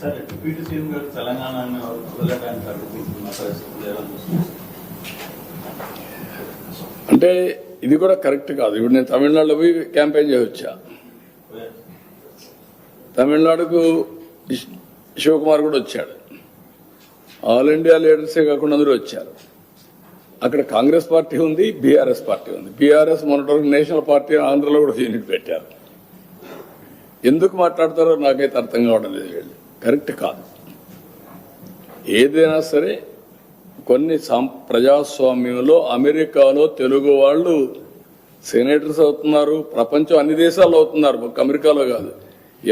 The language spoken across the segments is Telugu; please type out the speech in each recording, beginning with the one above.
సార్ డిప్యూటీ సీఎం గారు తెలంగాణను వదలడానికి అడుగుతున్న పరిస్థితులు ఎలా చూస్తున్నారు? అంటే ఇది కూడా కరెక్ట్ కాదు. ఇప్పుడు నేను తమిళనాడులో పోయి క్యాంపెయిన్ చేయవచ్చా? తమిళనాడుకు శివకుమార్ కూడా వచ్చాడు. ఆల్ ఇండియా లీడర్సే కాకుండా అందరూ వచ్చారు. అక్కడ కాంగ్రెస్ పార్టీ ఉంది, బీఆర్ఎస్ పార్టీ ఉంది. బీఆర్ఎస్ మొన్నటి నేషనల్ పార్టీ ఆంధ్రలో కూడా యూనిట్ పెట్టారు. ఎందుకు మాట్లాడతారో నాకైతే అర్థం కావడం లేదు. వీళ్ళు కరెక్ట్ కాదు. ఏదైనా సరే కొన్ని ప్రజాస్వామ్యంలో అమెరికాలో తెలుగు వాళ్ళు సెనేటర్స్ అవుతున్నారు, ప్రపంచం అన్ని దేశాల్లో అవుతున్నారు, ఒక అమెరికాలో కాదు.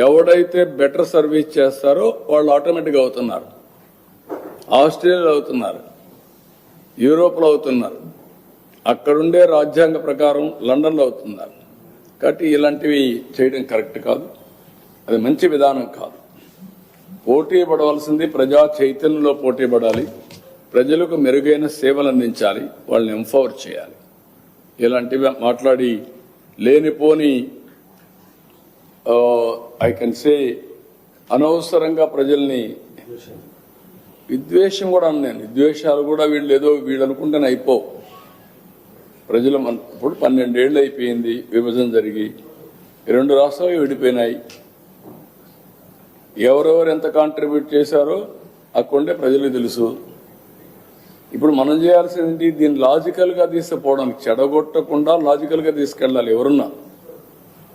ఎవడైతే బెటర్ సర్వీస్ చేస్తారో వాళ్ళు ఆటోమేటిక్గా అవుతున్నారు. ఆస్ట్రేలియాలో అవుతున్నారు, యూరోప్లో అవుతున్నారు, అక్కడుండే రాజ్యాంగ ప్రకారం లండన్లో అవుతున్నారు. కాబట్టి ఇలాంటివి చేయడం కరెక్ట్ కాదు, అది మంచి విధానం కాదు. పోటీ పడవలసింది ప్రజా చైతన్యంలో పోటీ పడాలి, ప్రజలకు మెరుగైన సేవలు అందించాలి, వాళ్ళని ఎంపవర్ చేయాలి. ఇలాంటివి మాట్లాడి లేనిపోని ఐ కెన్ సే అనవసరంగా ప్రజల్ని విద్వేషం కూడా అన్నాను. విద్వేషాలు కూడా వీళ్ళు అనుకుంటేనే అయిపోవు. ప్రజలు ఇప్పుడు 12 ఏళ్ళు అయిపోయింది విభజన జరిగి, 2 రాష్ట్రాలు విడిపోయినాయి. ఎవరెవరు ఎంత కాంట్రిబ్యూట్ చేశారో అక్కడే ప్రజలకు తెలుసు. ఇప్పుడు మనం చేయాల్సింది దీన్ని లాజికల్గా తీసుకుపోవడానికి, చెడగొట్టకుండా లాజికల్గా తీసుకెళ్ళాలి. ఎవరున్నా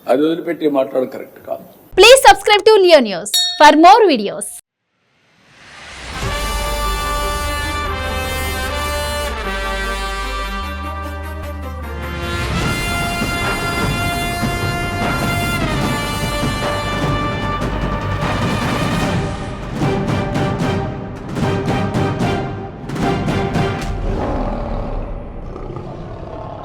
అది వదిలిపెట్టి మాట్లాడడం కరెక్ట్ కాదు. Please subscribe to Leo news for more videos.